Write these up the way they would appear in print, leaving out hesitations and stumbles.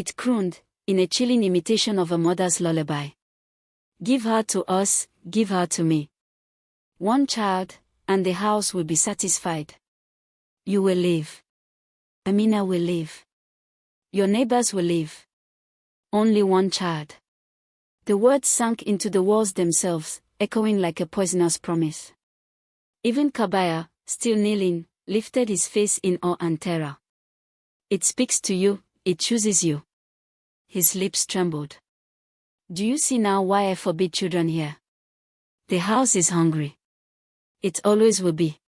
It crooned, in a chilling imitation of a mother's lullaby. Give her to us, give her to me. One child, and the house will be satisfied. You will live. Amina will live. Your neighbors will live. Only one child. The words sank into the walls themselves, echoing like a poisonous promise. Even Kabaya, still kneeling, lifted his face in awe and terror. It speaks to you, it chooses you. His lips trembled. Do you see now why I forbid children here? The house is hungry. It always will be.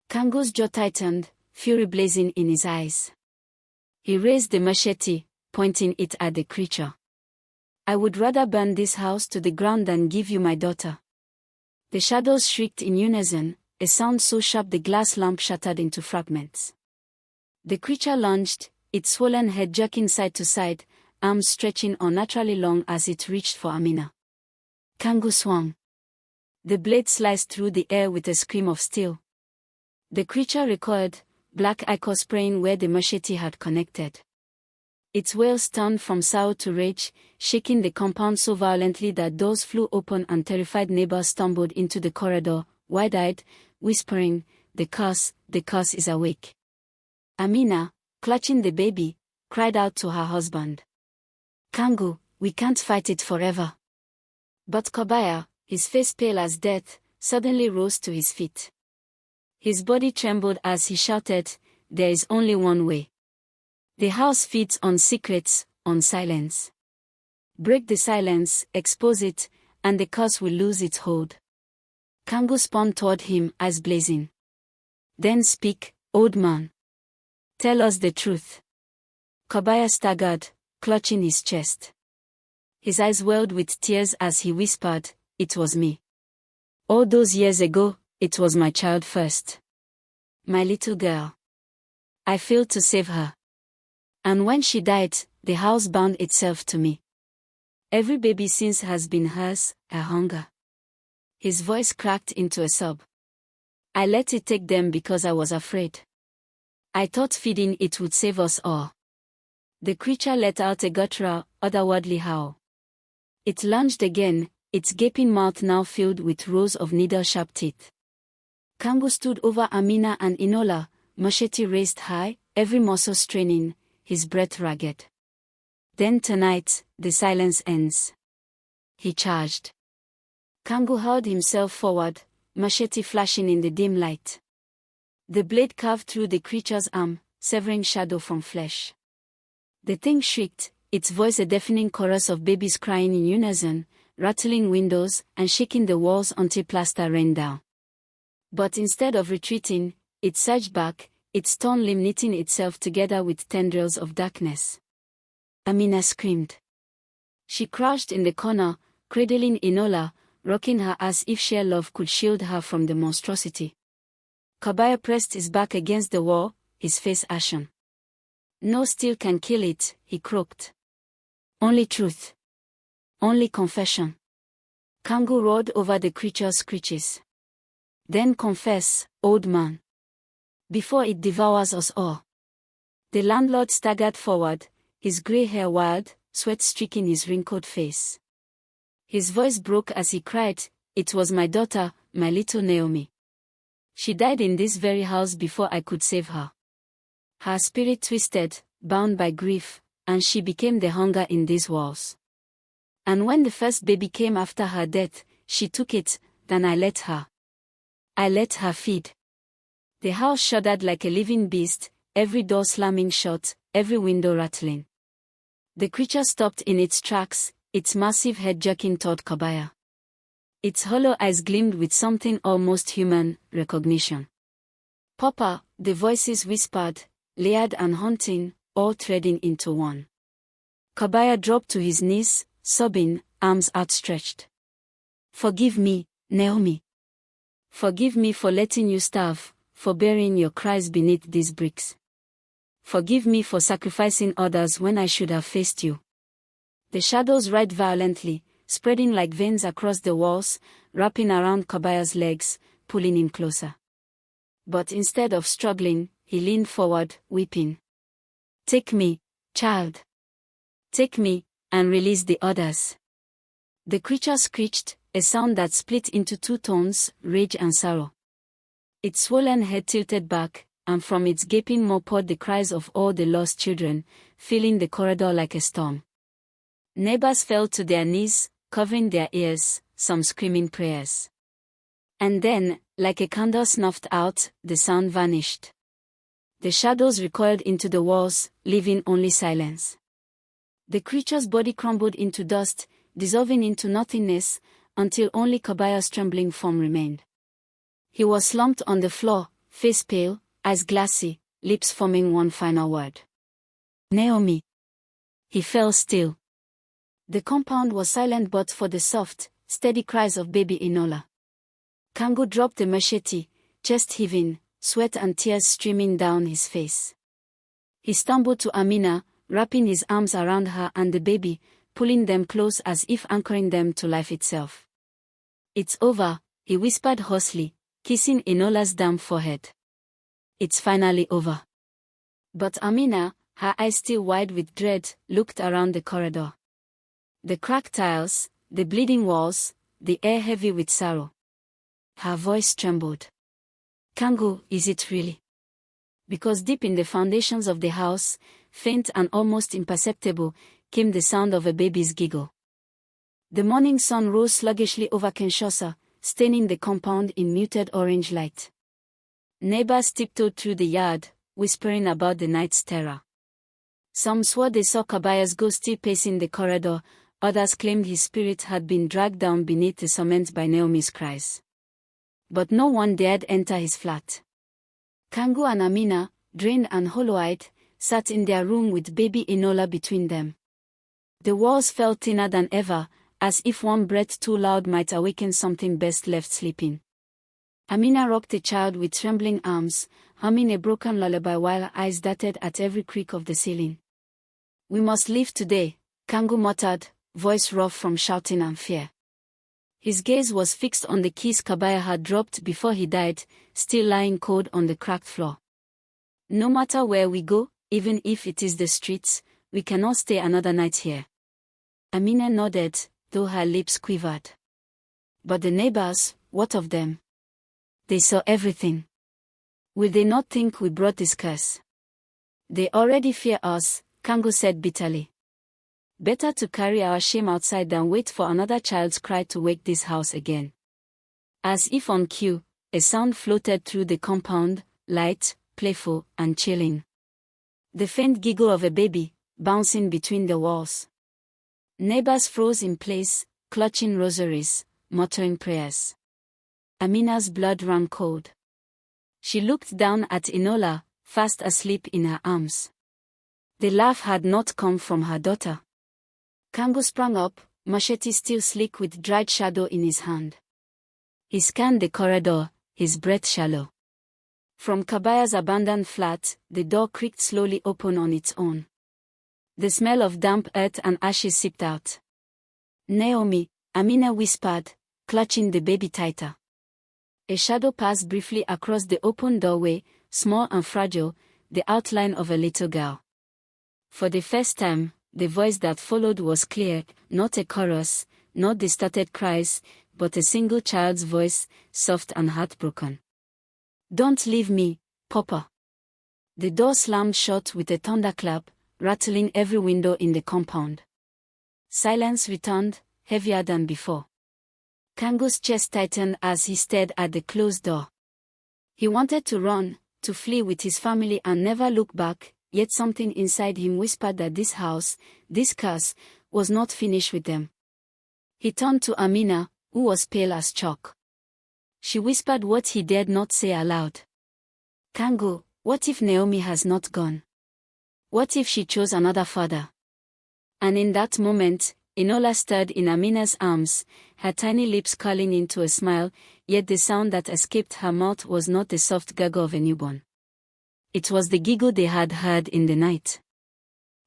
Kango's jaw tightened, fury blazing in his eyes. He raised the machete, pointing it at the creature. I would rather burn this house to the ground than give you my daughter. The shadows shrieked in unison, a sound so sharp the glass lamp shattered into fragments. The creature lunged, its swollen head jerking side to side, arms stretching unnaturally long as it reached for Amina. Kango swung. The blade sliced through the air with a scream of steel. The creature recoiled, black ichor spraying where the machete had connected. Its wails turned from sour to rage, shaking the compound so violently that doors flew open and terrified neighbors stumbled into the corridor, wide-eyed, whispering, the curse is awake. Amina, clutching the baby, cried out to her husband. Kango, we can't fight it forever. But Kabaya, his face pale as death, suddenly rose to his feet. His body trembled as he shouted, there is only one way. The house feeds on secrets, on silence. Break the silence, expose it, and the curse will lose its hold. Kango spun toward him, eyes blazing. Then speak, old man. Tell us the truth. Kabaya staggered, clutching his chest. His eyes welled with tears as he whispered, it was me. All those years ago, it was my child first. My little girl. I failed to save her. And when she died, the house bound itself to me. Every baby since has been hers, her hunger. His voice cracked into a sob. I let it take them because I was afraid. I thought feeding it would save us all. The creature let out a guttural, otherworldly howl. It lunged again, its gaping mouth now filled with rows of needle-sharp teeth. Kango stood over Amina and Inola, machete raised high, every muscle straining, his breath ragged. Then tonight, the silence ends. He charged. Kango hurled himself forward, machete flashing in the dim light. The blade carved through the creature's arm, severing shadow from flesh. The thing shrieked, its voice a deafening chorus of babies crying in unison, rattling windows and shaking the walls until plaster rained down. But instead of retreating, it surged back, its torn limb knitting itself together with tendrils of darkness. Amina screamed. She crouched in the corner, cradling Inola, rocking her as if sheer love could shield her from the monstrosity. Kabaya pressed his back against the wall, his face ashen. No steel can kill it, he croaked. Only truth. Only confession. Kango roared over the creature's screeches. Then confess, old man. Before it devours us all. The landlord staggered forward, his grey hair wild, sweat streaking his wrinkled face. His voice broke as he cried, it was my daughter, my little Naomi. She died in this very house before I could save her. Her spirit twisted, bound by grief, and she became the hunger in these walls. And when the first baby came after her death, she took it, then I let her. I let her feed. The house shuddered like a living beast, every door slamming shut, every window rattling. The creature stopped in its tracks, its massive head jerking toward Kabaya. Its hollow eyes gleamed with something almost human, recognition. Papa, the voices whispered, layered and haunting, all threading into one. Kabaya dropped to his knees, sobbing, arms outstretched. Forgive me, Naomi. Forgive me for letting you starve, for burying your cries beneath these bricks. Forgive me for sacrificing others when I should have faced you. The shadows writhed violently, spreading like veins across the walls, wrapping around Kabaya's legs, pulling him closer. But instead of struggling, he leaned forward, weeping. Take me, child. Take me, and release the others." The creature screeched, a sound that split into two tones, rage and sorrow. Its swollen head tilted back, and from its gaping maw poured the cries of all the lost children, filling the corridor like a storm. Neighbors fell to their knees, covering their ears, some screaming prayers. And then, like a candle snuffed out, the sound vanished. The shadows recoiled into the walls, leaving only silence. The creature's body crumbled into dust, dissolving into nothingness, until only Kabaya's trembling form remained. He was slumped on the floor, face pale, eyes glassy, lips forming one final word. "Naomi." He fell still. The compound was silent but for the soft, steady cries of baby Enola. Kango dropped the machete, chest heaving, sweat and tears streaming down his face. He stumbled to Amina, wrapping his arms around her and the baby, pulling them close as if anchoring them to life itself. "It's over," he whispered hoarsely, kissing Enola's damp forehead. "It's finally over." But Amina, her eyes still wide with dread, looked around the corridor. The cracked tiles, the bleeding walls, the air heavy with sorrow. Her voice trembled. "Kango, is it really?" Because deep in the foundations of the house, faint and almost imperceptible, came the sound of a baby's giggle. The morning sun rose sluggishly over Kinshasa, staining the compound in muted orange light. Neighbors tiptoed through the yard, whispering about the night's terror. Some swore they saw Kabaya's ghost still pacing the corridor, others claimed his spirit had been dragged down beneath the cement by Naomi's cries. But no one dared enter his flat. Kango and Amina, drained and hollow-eyed, sat in their room with baby Enola between them. The walls felt thinner than ever, as if one breath too loud might awaken something best left sleeping. Amina rocked the child with trembling arms, humming a broken lullaby while her eyes darted at every creak of the ceiling. "We must leave today," Kango muttered, voice rough from shouting and fear. His gaze was fixed on the keys Kabaya had dropped before he died, still lying cold on the cracked floor. "No matter where we go, even if it is the streets, we cannot stay another night here." Amina nodded, though her lips quivered. "But the neighbors, what of them? They saw everything. Will they not think we brought this curse?" "They already fear us," Kango said bitterly. "Better to carry our shame outside than wait for another child's cry to wake this house again." As if on cue, a sound floated through the compound, light, playful, and chilling. The faint giggle of a baby, bouncing between the walls. Neighbors froze in place, clutching rosaries, muttering prayers. Amina's blood ran cold. She looked down at Enola, fast asleep in her arms. The laugh had not come from her daughter. Kango sprang up, machete still sleek with dried shadow in his hand. He scanned the corridor, his breath shallow. From Kabaya's abandoned flat, the door creaked slowly open on its own. The smell of damp earth and ashes seeped out. "Naomi," Amina whispered, clutching the baby tighter. A shadow passed briefly across the open doorway, small and fragile, the outline of a little girl. For the first time, the voice that followed was clear, not a chorus, not distorted cries, but a single child's voice, soft and heartbroken. "Don't leave me, Papa." The door slammed shut with a thunderclap, rattling every window in the compound. Silence returned, heavier than before. Kango's chest tightened as he stared at the closed door. He wanted to run, to flee with his family and never look back, yet something inside him whispered that this house, this curse, was not finished with them. He turned to Amina, who was pale as chalk. She whispered what he dared not say aloud. "Kango, what if Naomi has not gone? What if she chose another father?" And in that moment, Enola stirred in Amina's arms, her tiny lips curling into a smile, yet the sound that escaped her mouth was not the soft gurgle of a newborn. It was the giggle they had heard in the night.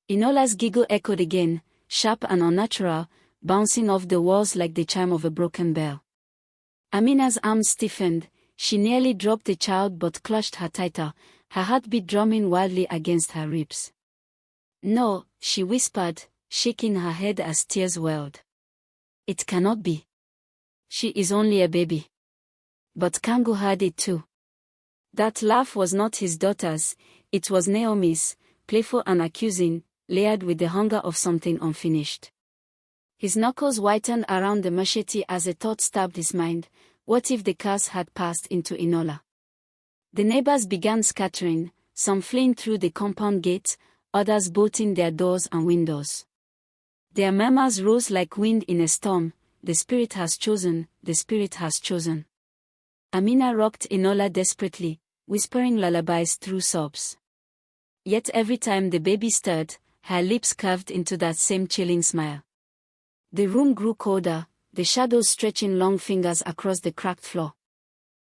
Enola's giggle echoed again, sharp and unnatural, bouncing off the walls like the chime of a broken bell. Amina's arms stiffened, she nearly dropped the child but clutched her tighter, her heartbeat drumming wildly against her ribs. "No," she whispered, shaking her head as tears welled. It cannot be. She is only a baby. But Kango heard it too. That laugh was not his daughter's, it was Naomi's, playful and accusing, layered with the hunger of something unfinished. His knuckles whitened around the machete as a thought stabbed his mind. What if the curse had passed into Enola? The neighbors began scattering, some fleeing through the compound gate, others bolting their doors and windows. Their murmurs rose like wind in a storm. The spirit has chosen, the spirit has chosen. Amina rocked Enola desperately, whispering lullabies through sobs. Yet every time the baby stirred, her lips curved into that same chilling smile. The room grew colder, the shadows stretching long fingers across the cracked floor.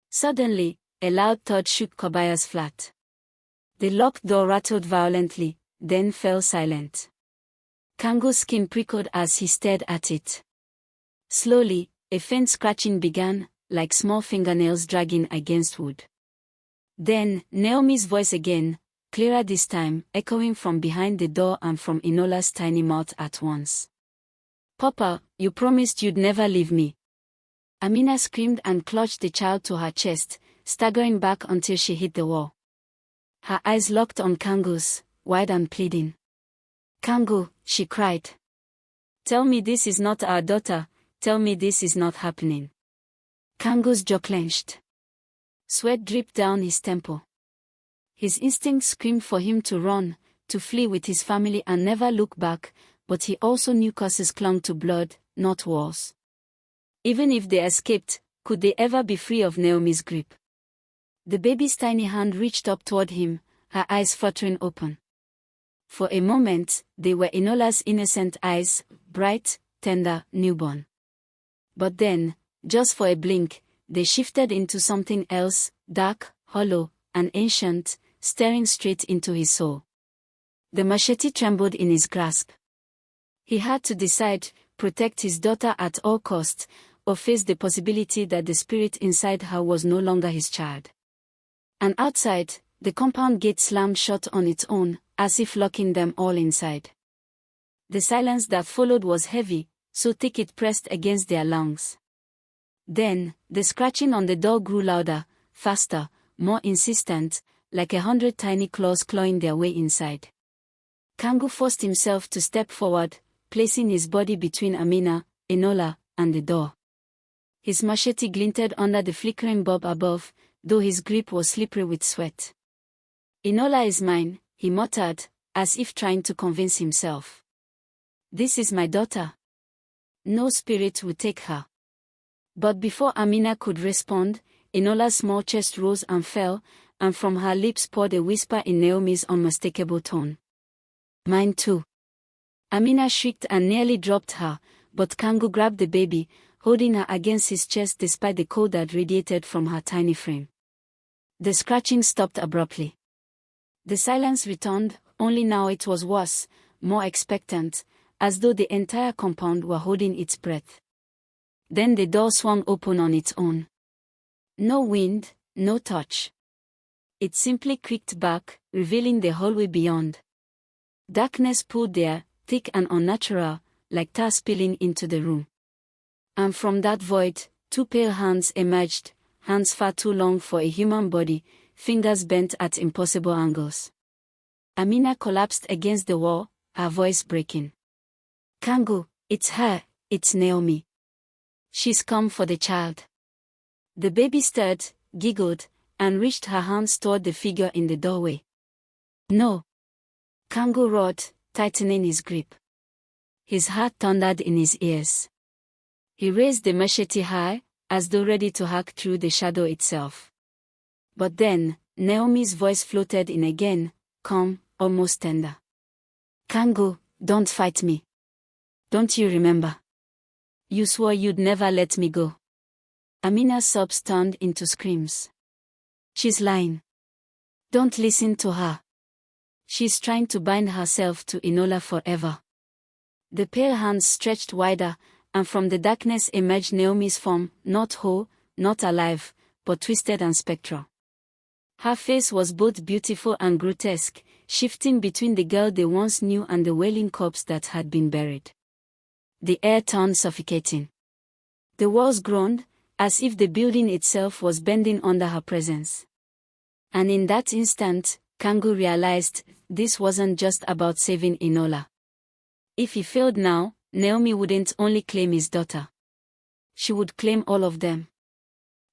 Suddenly, a loud thud shook Kobaya's flat. The locked door rattled violently, then fell silent. Kango's skin prickled as he stared at it. Slowly, a faint scratching began, like small fingernails dragging against wood. Then, Naomi's voice again, clearer this time, echoing from behind the door and from Enola's tiny mouth at once. "Papa, you promised you'd never leave me." Amina screamed and clutched the child to her chest, staggering back until she hit the wall. Her eyes locked on Kango's, wide and pleading. "Kango," she cried. "Tell me this is not our daughter, tell me this is not happening." Kango's jaw clenched. Sweat dripped down his temple. His instincts screamed for him to run, to flee with his family and never look back, but he also knew curses clung to blood, not walls. Even if they escaped, could they ever be free of Naomi's grip? The baby's tiny hand reached up toward him, her eyes fluttering open. For a moment, they were Enola's innocent eyes, bright, tender, newborn. But then, just for a blink, they shifted into something else, dark, hollow, and ancient, staring straight into his soul. The machete trembled in his grasp. He had to decide, protect his daughter at all costs, or face the possibility that the spirit inside her was no longer his child. And outside, the compound gate slammed shut on its own, as if locking them all inside. The silence that followed was heavy, so thick it pressed against their lungs. Then, the scratching on the door grew louder, faster, more insistent, like 100 tiny claws clawing their way inside. Kango forced himself to step forward, placing his body between Amina, Enola, and the door. His machete glinted under the flickering bulb above, though his grip was slippery with sweat. "Enola is mine," he muttered, as if trying to convince himself. "This is my daughter. No spirit will take her." But before Amina could respond, Enola's small chest rose and fell, and from her lips poured a whisper in Naomi's unmistakable tone. "Mine too." Amina shrieked and nearly dropped her, but Kango grabbed the baby, holding her against his chest despite the cold that radiated from her tiny frame. The scratching stopped abruptly. The silence returned, only now it was worse, more expectant, as though the entire compound were holding its breath. Then the door swung open on its own. No wind, no touch. It simply creaked back, revealing the hallway beyond. Darkness poured there, thick and unnatural, like tar spilling into the room. And from that void, two pale hands emerged, hands far too long for a human body, fingers bent at impossible angles. Amina collapsed against the wall, her voice breaking. "Kango, it's her, it's Naomi. She's come for the child." The baby stirred, giggled, and reached her hands toward the figure in the doorway. "No!" Kango roared, tightening his grip. His heart thundered in his ears. He raised the machete high, as though ready to hack through the shadow itself. But then, Naomi's voice floated in again, calm, almost tender. "Kango, don't fight me. Don't you remember? You swore you'd never let me go." Amina's sobs turned into screams. "She's lying. Don't listen to her. She's trying to bind herself to Enola forever." The pale hands stretched wider, and from the darkness emerged Naomi's form, not whole, not alive, but twisted and spectral. Her face was both beautiful and grotesque, shifting between the girl they once knew and the wailing corpse that had been buried. The air turned suffocating. The walls groaned, as if the building itself was bending under her presence. And in that instant, Kangu realized this wasn't just about saving Enola. If he failed now, Naomi wouldn't only claim his daughter. She would claim all of them.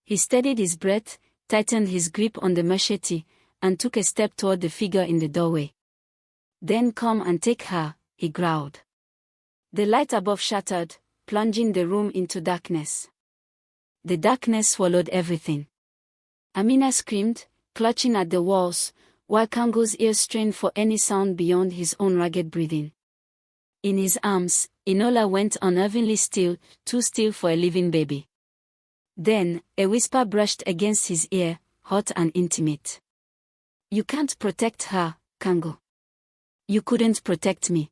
He steadied his breath, tightened his grip on the machete, and took a step toward the figure in the doorway. "Then come and take her," he growled. The light above shattered, plunging the room into darkness. The darkness swallowed everything. Amina screamed, clutching at the walls, while Kangu's ears strained for any sound beyond his own ragged breathing. In his arms, Enola went unnervingly still, too still for a living baby. Then, a whisper brushed against his ear, hot and intimate. "You can't protect her, Kangu. You couldn't protect me."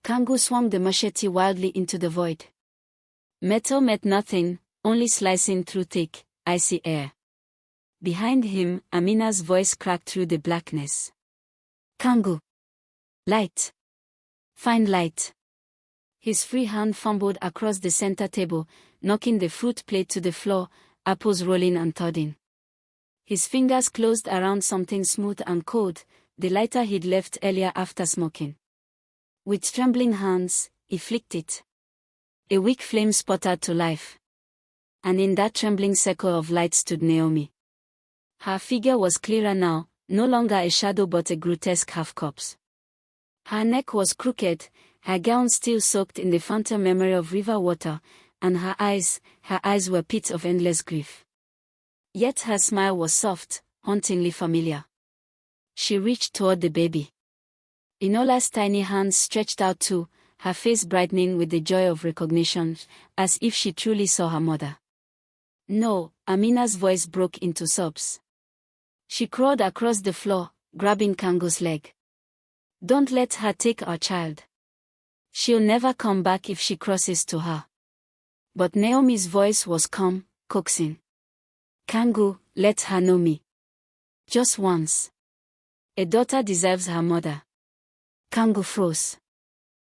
Kangu swung the machete wildly into the void. Metal met nothing, only slicing through thick, icy air. Behind him, Amina's voice cracked through the blackness. "Kangu! Light! Find light!" His free hand fumbled across the center table, knocking the fruit plate to the floor, apples rolling and thudding. His fingers closed around something smooth and cold, the lighter he'd left earlier after smoking. With trembling hands, he flicked it. A weak flame sputtered to life. And in that trembling circle of light stood Naomi. Her figure was clearer now, no longer a shadow but a grotesque half-corpse. Her neck was crooked, her gown still soaked in the phantom memory of river water, and her eyes were pits of endless grief. Yet her smile was soft, hauntingly familiar. She reached toward the baby. Enola's tiny hands stretched out too, her face brightening with the joy of recognition, as if she truly saw her mother. "No," Amina's voice broke into sobs. She crawled across the floor, grabbing Kangu's leg. "Don't let her take our child. She'll never come back if she crosses to her." But Naomi's voice was calm, coaxing. "Kangu, let her know me. Just once. A daughter deserves her mother." Kangu froze.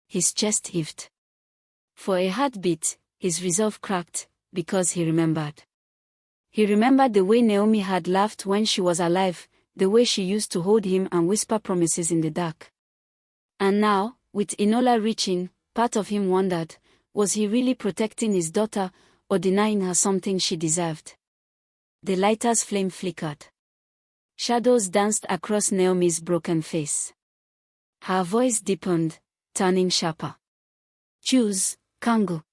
His chest heaved. For a heartbeat, his resolve cracked, because he remembered. He remembered the way Naomi had laughed when she was alive, the way she used to hold him and whisper promises in the dark. And now, with Enola reaching, part of him wondered, was he really protecting his daughter, or denying her something she deserved? The lighter's flame flickered. Shadows danced across Naomi's broken face. Her voice deepened, turning sharper. "Choose, Kangu.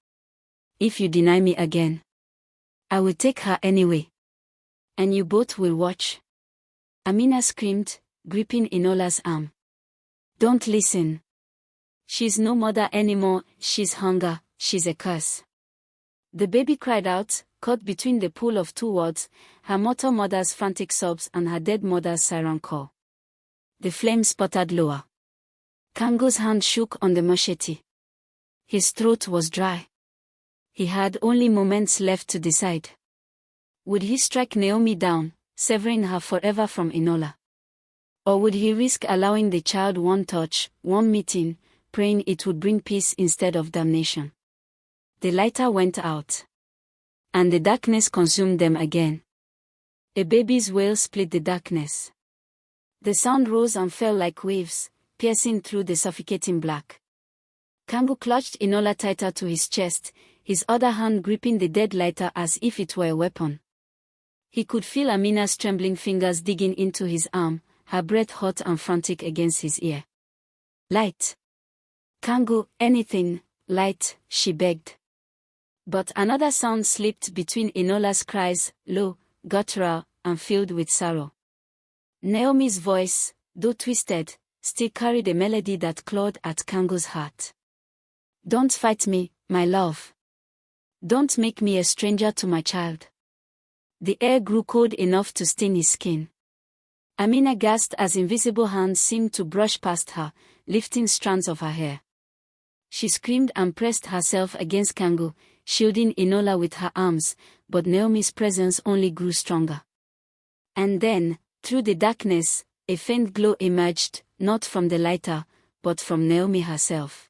If you deny me again, I will take her anyway. And you both will watch." Amina screamed, gripping Enola's arm. "Don't listen. She's no mother anymore, she's hunger, she's a curse." The baby cried out, caught between the pool of two words, her mortal mother's frantic sobs and her dead mother's siren call. The flame sputtered lower. Kangu's hand shook on the machete. His throat was dry. He had only moments left to decide. Would he strike Naomi down, severing her forever from Enola? Or would he risk allowing the child one touch, one meeting, praying it would bring peace instead of damnation? The lighter went out. And the darkness consumed them again. A baby's wail split the darkness. The sound rose and fell like waves, piercing through the suffocating black. Kangu clutched Enola tighter to his chest, his other hand gripping the dead lighter as if it were a weapon. He could feel Amina's trembling fingers digging into his arm, her breath hot and frantic against his ear. "Light. Kangu, anything, light," she begged. But another sound slipped between Enola's cries, low, guttural, and filled with sorrow. Naomi's voice, though twisted, still carried a melody that clawed at Kangu's heart. "Don't fight me, my love. Don't make me a stranger to my child." The air grew cold enough to sting his skin. Amina gasped as invisible hands seemed to brush past her, lifting strands of her hair. She screamed and pressed herself against Kangu, shielding Enola with her arms, but Naomi's presence only grew stronger. And then, Through the darkness, a faint glow emerged, not from the lighter, but from Naomi herself.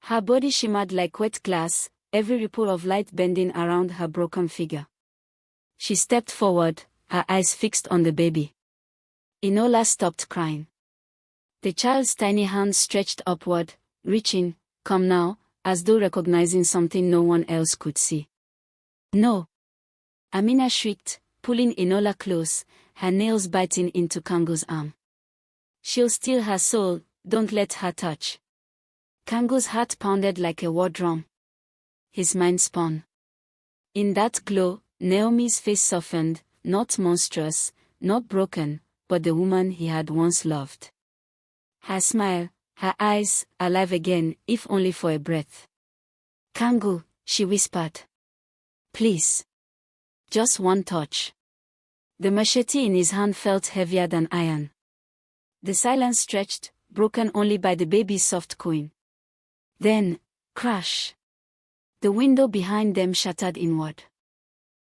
Her body shimmered like wet glass, every ripple of light bending around her broken figure. She stepped forward, her eyes fixed on the baby. Enola stopped crying. The child's tiny hand stretched upward, reaching, "Come now," as though recognizing something no one else could see. "No!" Amina shrieked, pulling Enola close, her nails biting into Kango's arm. "She'll steal her soul, don't let her touch." Kango's heart pounded like a war drum. His mind spun. In that glow, Naomi's face softened, not monstrous, not broken, but the woman he had once loved. Her smile, her eyes, alive again, if only for a breath. "Kango," she whispered. "Please. Just one touch." The machete in his hand felt heavier than iron. The silence stretched, broken only by the baby's soft cooing. Then, crash! The window behind them shattered inward.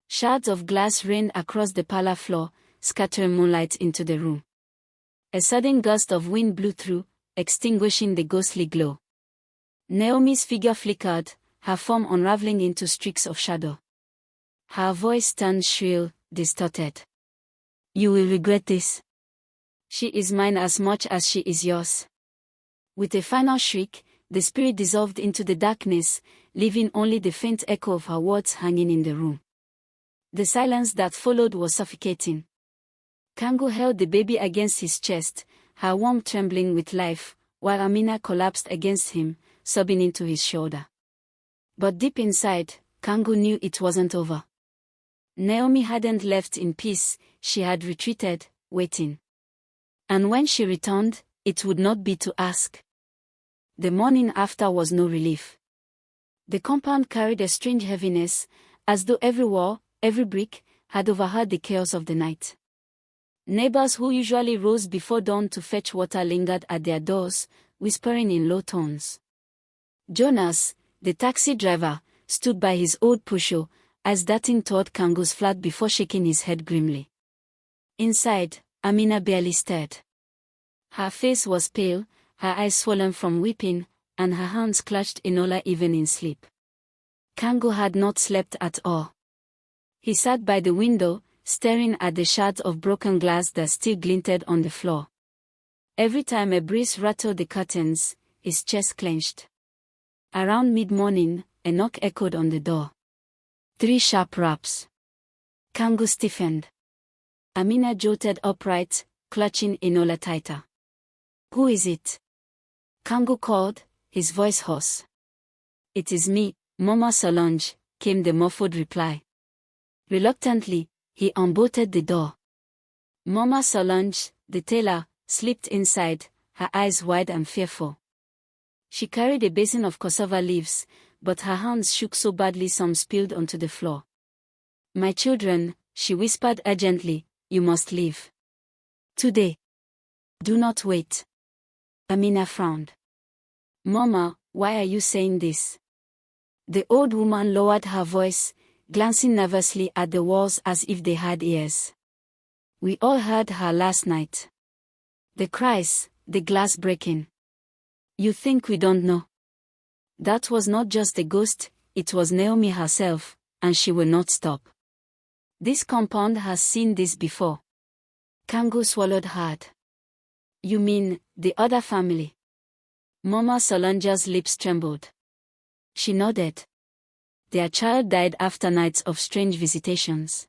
Shards of glass rained across the parlor floor, scattering moonlight into the room. A sudden gust of wind blew through, extinguishing the ghostly glow. Naomi's figure flickered, her form unraveling into streaks of shadow. Her voice turned shrill, distorted. "You will regret this. She is mine as much as she is yours." With a final shriek, the spirit dissolved into the darkness, leaving only the faint echo of her words hanging in the room. The silence that followed was suffocating. Kango held the baby against his chest, her womb trembling with life, while Amina collapsed against him, sobbing into his shoulder. But deep inside, Kango knew it wasn't over. Naomi hadn't left in peace, she had retreated, waiting. And when she returned, it would not be to ask. The morning after was no relief. The compound carried a strange heaviness, as though every wall, every brick, had overheard the chaos of the night. Neighbors who usually rose before dawn to fetch water lingered at their doors, whispering in low tones. Jonas, the taxi driver, stood by his old Pusho, eyes darting toward Kango's flat before shaking his head grimly. Inside, Amina barely stirred. Her face was pale, her eyes swollen from weeping, and her hands clutched Enola even in sleep. Kango had not slept at all. He sat by the window, staring at the shards of broken glass that still glinted on the floor. Every time a breeze rattled the curtains, his chest clenched. Around mid-morning, a knock echoed on the door. 3 sharp raps. Kango stiffened. Amina jolted upright, clutching Enola tighter. "Who is it?" Kango called, his voice hoarse. "It is me, Mama Solange," came the muffled reply. Reluctantly, he unbolted the door. Mama Solange, the tailor, slipped inside, her eyes wide and fearful. She carried a basin of cassava leaves, but her hands shook so badly some spilled onto the floor. "My children," she whispered urgently, "you must leave. Today. Do not wait." Amina frowned. "Mama, why are you saying this?" The old woman lowered her voice, glancing nervously at the walls as if they had ears. "We all heard her last night. The cries, the glass breaking. You think we don't know? That was not just a ghost, it was Naomi herself, and she will not stop. This compound has seen this before." Kango swallowed hard. "You mean, the other family?" Mama Solange's lips trembled. She nodded. Their child died after nights of strange visitations.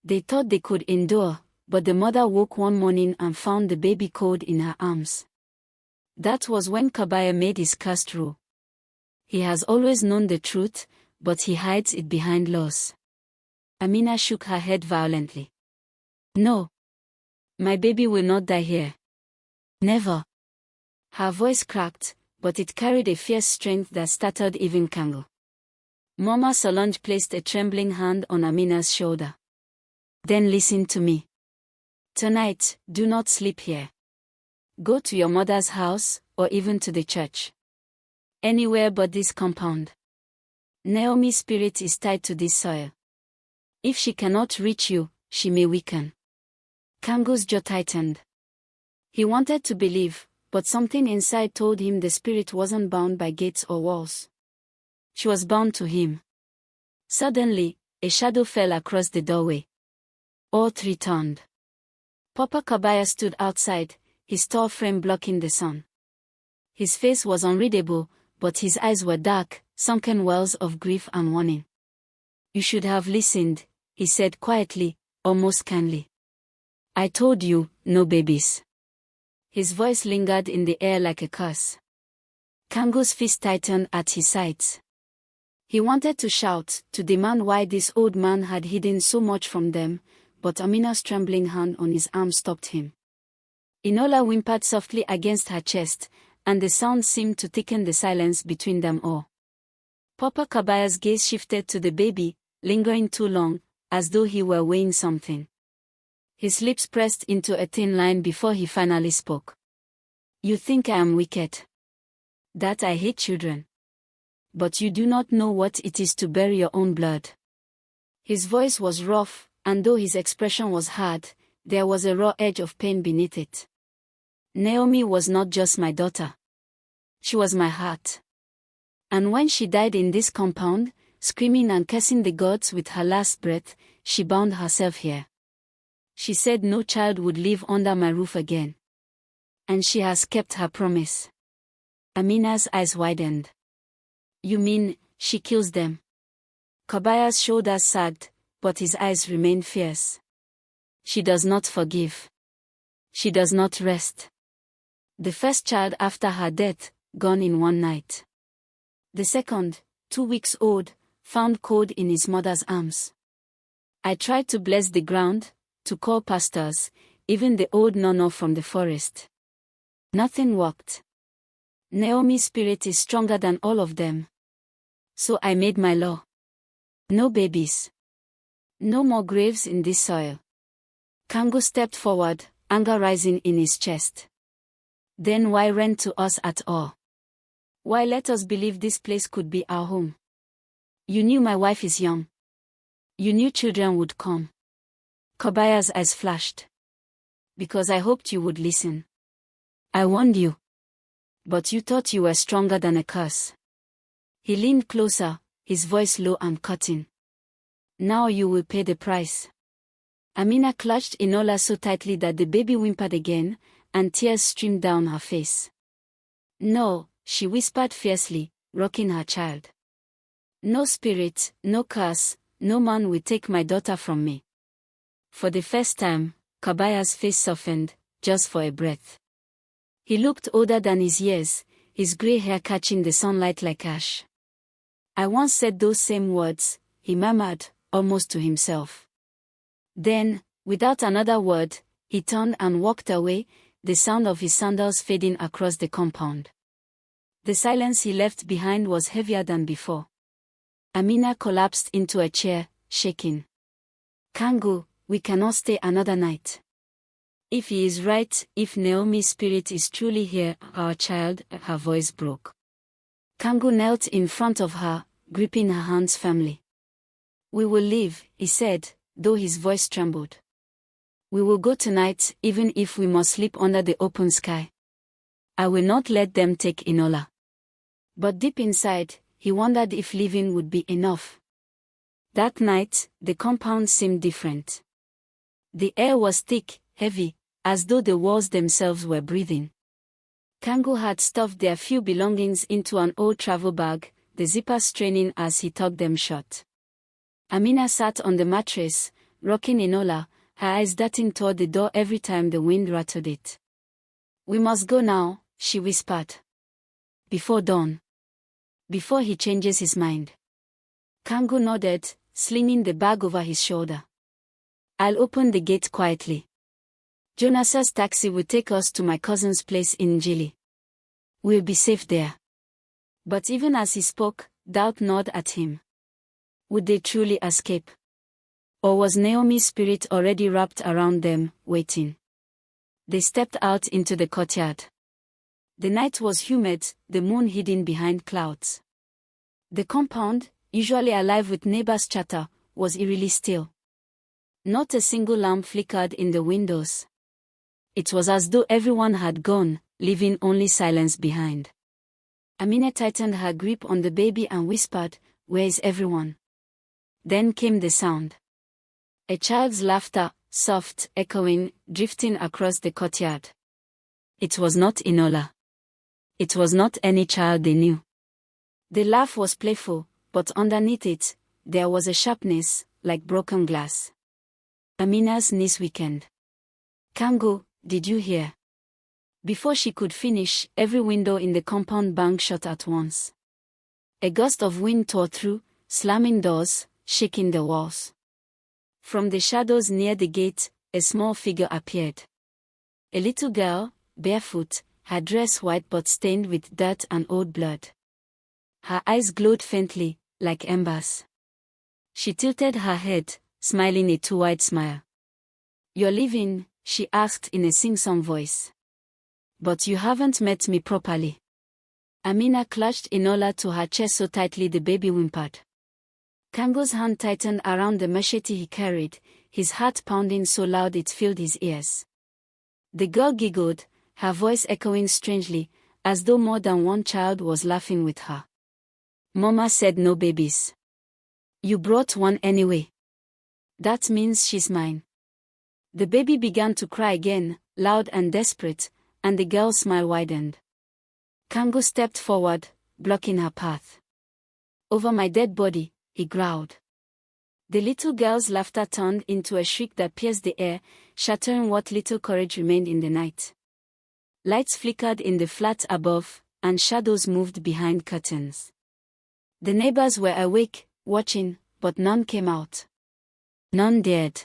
They thought they could endure, but the mother woke one morning and found the baby cold in her arms. That was when Kabaya made his cursed rule. He has always known the truth, but he hides it behind laws. Amina shook her head violently. "No. My baby will not die here. Never." Her voice cracked, but it carried a fierce strength that startled even Kango. Mama Solange placed a trembling hand on Amina's shoulder. "Then listen to me. Tonight, do not sleep here. Go to your mother's house, or even to the church. Anywhere but this compound. Naomi's spirit is tied to this soil. If she cannot reach you, she may weaken. Kangu's jaw tightened. He wanted to believe, but something inside told him the spirit wasn't bound by gates or walls. She was bound to him. Suddenly, a shadow fell across the doorway. All three turned. Papa Kabaya stood outside, his tall frame blocking the sun. His face was unreadable, but his eyes were dark, sunken wells of grief and warning. "You should have listened," he said quietly, almost kindly. "I told you, no babies." His voice lingered in the air like a curse. Kangu's fist tightened at his sides. He wanted to shout, to demand why this old man had hidden so much from them, but Amina's trembling hand on his arm stopped him. Inola whimpered softly against her chest, and the sound seemed to thicken the silence between them all. Papa Kabaya's gaze shifted to the baby, lingering too long, as though he were weighing something. His lips pressed into a thin line before he finally spoke. "You think I am wicked. That I hate children. But you do not know what it is to bury your own blood." His voice was rough, and though his expression was hard, there was a raw edge of pain beneath it. "Naomi was not just my daughter. She was my heart. And when she died in this compound, screaming and cursing the gods with her last breath, she bound herself here. She said no child would live under my roof again. And she has kept her promise." Amina's eyes widened. "You mean, she kills them?" Kabaya's shoulders sagged, but his eyes remained fierce. "She does not forgive. She does not rest. The first child after her death, gone in one night. The second, 2 weeks old, found cold in his mother's arms. I tried to bless the ground, to call pastors, even the old nono from the forest. Nothing worked. Naomi's spirit is stronger than all of them. So I made my law. No babies. No more graves in this soil." Kangu stepped forward, anger rising in his chest. "Then why rent to us at all? Why let us believe this place could be our home? You knew my wife is young. You knew children would come." Kabaya's eyes flashed. "Because I hoped you would listen. I warned you. But you thought you were stronger than a curse." He leaned closer, his voice low and cutting. "Now you will pay the price." Amina clutched Inola so tightly that the baby whimpered again, and tears streamed down her face. "No," she whispered fiercely, rocking her child. "No spirit, no curse, no man will take my daughter from me." For the first time, Kabaya's face softened, just for a breath. He looked older than his years, his grey hair catching the sunlight like ash. "I once said those same words," he murmured, almost to himself. Then, without another word, he turned and walked away, the sound of his sandals fading across the compound. The silence he left behind was heavier than before. Amina collapsed into a chair, shaking. "Kangu, we cannot stay another night. If he is right, if Naomi's spirit is truly here, our child," her voice broke. Kangu knelt in front of her, gripping her hands firmly. "We will leave," he said, though his voice trembled. "We will go tonight, even if we must sleep under the open sky. I will not let them take Inola." But deep inside, he wondered if leaving would be enough. That night, the compound seemed different. The air was thick, heavy, as though the walls themselves were breathing. Kangu had stuffed their few belongings into an old travel bag, the zipper straining as he tugged them shut. Amina sat on the mattress, rocking Inola, her eyes darting toward the door every time the wind rattled it. "We must go now," she whispered. "Before dawn. Before he changes his mind." Kangu nodded, slinging the bag over his shoulder. "I'll open the gate quietly. Jonas's taxi will take us to my cousin's place in Njili. We'll be safe there." But even as he spoke, doubt gnawed at him. Would they truly escape? Or was Naomi's spirit already wrapped around them, waiting? They stepped out into the courtyard. The night was humid, the moon hidden behind clouds. The compound, usually alive with neighbors' chatter, was eerily still. Not a single lamp flickered in the windows. It was as though everyone had gone, leaving only silence behind. Amina tightened her grip on the baby and whispered, "Where is everyone?" Then came the sound. A child's laughter, soft, echoing, drifting across the courtyard. It was not Enola. It was not any child they knew. The laugh was playful, but underneath it, there was a sharpness, like broken glass. Amina's niece weakened. "Kango, did you hear?" Before she could finish, every window in the compound banged shut at once. A gust of wind tore through, slamming doors, shaking the walls. From the shadows near the gate, a small figure appeared. A little girl, barefoot, her dress white but stained with dirt and old blood. Her eyes glowed faintly, like embers. She tilted her head, smiling a too-wide smile. "You're leaving?" she asked in a sing-song voice. "But you haven't met me properly." Amina clutched Enola to her chest so tightly the baby whimpered. Kango's hand tightened around the machete he carried, his heart pounding so loud it filled his ears. The girl giggled, her voice echoing strangely, as though more than one child was laughing with her. "Mama said no babies. You brought one anyway. That means she's mine." The baby began to cry again, loud and desperate, and the girl's smile widened. Kango stepped forward, blocking her path. "Over my dead body," he growled. The little girl's laughter turned into a shriek that pierced the air, shattering what little courage remained in the night. Lights flickered in the flat above, and shadows moved behind curtains. The neighbors were awake, watching, but none came out. None dared.